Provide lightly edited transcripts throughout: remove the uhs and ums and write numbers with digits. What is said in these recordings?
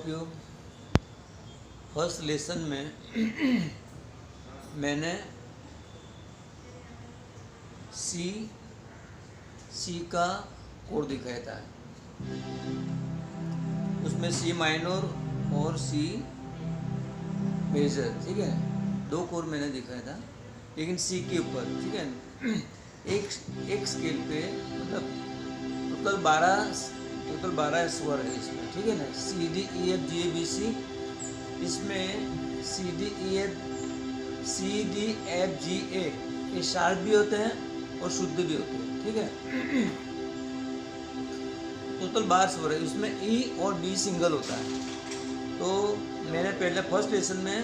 You. First lesson में मैंने सी का कोड दिखाया था। उसमें सी माइनर और सी मेजर, ठीक है, 2 कोड मैंने दिखाया था, लेकिन सी के ऊपर, ठीक है। एक स्केल पे मतलब टोटल 12 स्वर है इसमें, ठीक है ना। C D E F G A B C, इसमें सी डी एफ जी ए ये शार्प भी होते हैं और शुद्ध भी होते हैं, ठीक है। टोटल 12 स्वर है, उसमें ई और डी सिंगल होता है। तो मैंने पहले फर्स्ट लेसन में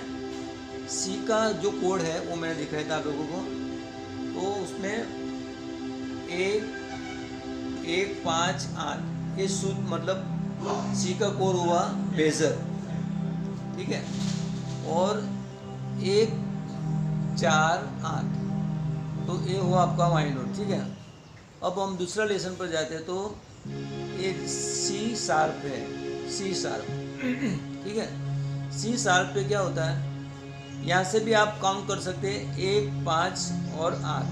सी का जो कोड है वो मैंने दिखाया था आप लोगों को। तो उसमें 1 5 8 ये शुद्ध मतलब सी का कोड हुआ मेजर, ठीक है। और 1 4 8 तो ये हुआ आपका माइनर, ठीक है। अब हम दूसरा लेसन पर जाते हैं तो एक सी शार्प है, सी शार्प, ठीक है। सी शार्प पे क्या होता है, यहाँ से भी आप काउंट कर सकते हैं 1 5 और 8,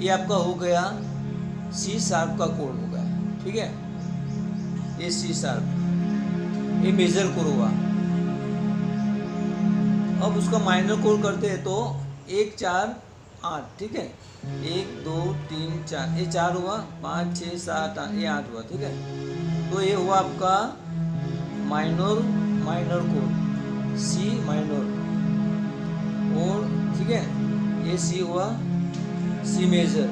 ये आपका हो गया सी शार्प का कोड हो गया, ठीक है। ये सी शार्प, ये मेजर कोड हुआ। अब उसका माइनर कोड करते हैं तो 1 4 8, ठीक है। 1 2 3 4 ये 4 हुआ, 5 6 7 8 ये 8 हुआ, ठीक है। तो ये हुआ आपका माइनर कोड, सी माइनर, और ठीक है ये सी हुआ सी मेजर।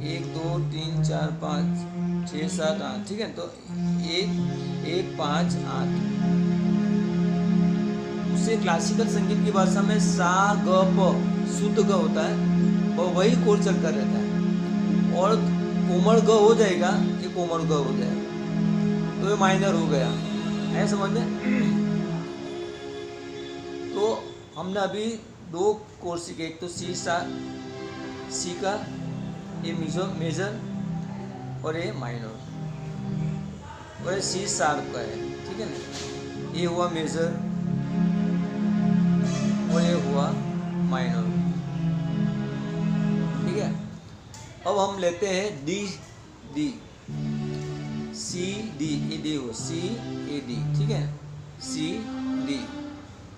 1 2 3 4 5 6 7 8, ठीक है। तो 1 5 8 उससे क्लासिकल संगीत की भाषा में सा ग प शुद्ध ग होता है और वही कोड चलता रहता है, और कोमल ग हो जाएगा, ये कोमल ग हो जाएगा, तो ये माइनर हो गया, है समझ में। तो हमने अभी 2 कोड सीखे, एक तो सी का ये मेजर और ये माइनर, और ये सी शार्प का है, ठीक है ना। ये हुआ मेजर और ये हुआ माइनर, ठीक है। अब हम लेते हैं D C D A D हो, सी ए डी, ठीक है, सी डी।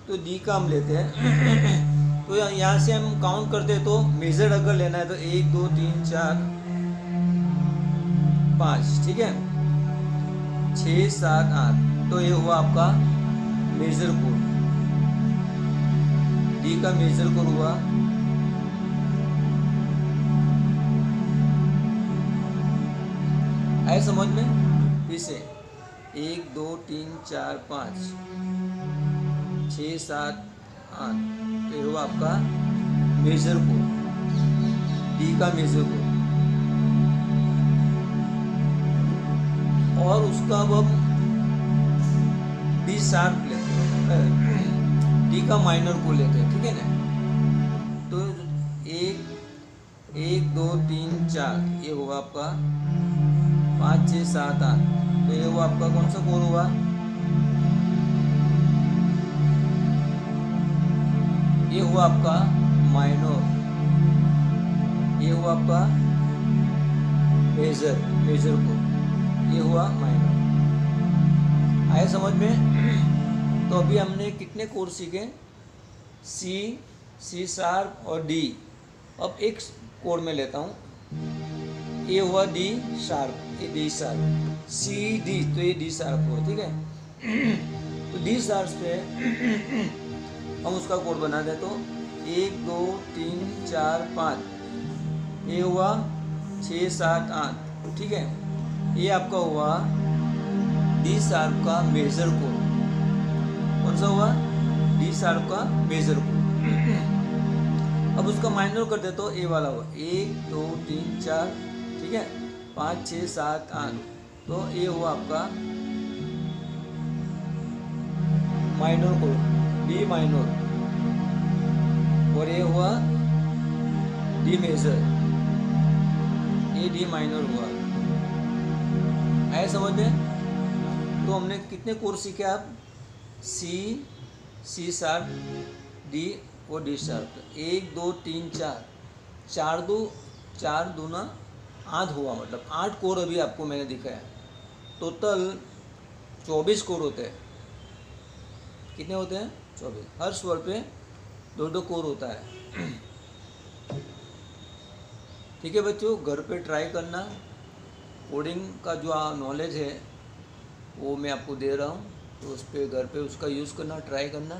तो डी का हम लेते हैं। तो यहाँ से हम काउंट करते हैं, तो मेजर अगर लेना है तो 1 2 3 4 5, ठीक है, 6 7 8, तो ये हुआ आपका मेजर कोड, डी का मेजर कोड हुआ। आए समझ में? फिर से 1 2 3 4 5 6 7 8, तो ये हुआ आपका मेजर कोड, डी का मेजर कोड। और उसका अब हम डी शार्प लेते हैं, डी का माइनर को लेते हैं, ठीक है ना। तो 1 2 3 4 ये हुआ आपका 5 6 7 8, तो ये हुआ आपका कौन सा कोड हुआ, ये हुआ आपका माइनर, ये हुआ आपका मेजर कोड, ये हुआ माइनर। आए समझ में? तो अभी हमने कितने कोड सीखे, सी शार्प और डी। अब एक कोड में लेता हूँ, ये हुआ डी शार्प, ये डी शार्प, सी डी, तो ये डी शार्प हुआ, ठीक है। तो डी शार्प पे हम उसका कोड बना दें, तो 1 2 3 4 5 ये हुआ 6 7 8, ठीक है। ये आपका हुआ डी शार्प का मेजर कोड, कौन सा हुआ, डी शार्प का मेजर कोड। अब उसका माइनर कर दे तो ए वाला हुआ 1 2 3 4, ठीक है, 5 6 7 8, तो ये हुआ आपका माइनर कोड, डी माइनर, और ये हुआ डी मेजर, ये डी माइनर हुआ। आए समझ में? तो हमने कितने कोड सीखे आप? सी शार्प, डी और डी शार्प। 1 2 3 4, 4 दूना 8 हुआ, मतलब 8 कोड अभी आपको मैंने दिखाया। टोटल 24 कोड होते हैं। कितने होते हैं? 24। हर स्वर पे 2 कोड होता है। ठीक है बच्चों, घर पे ट्राई करना। कोडिंग का जो नॉलेज है वो मैं आपको दे रहा हूँ, तो उस पर घर पे उसका यूज़ करना, ट्राई करना।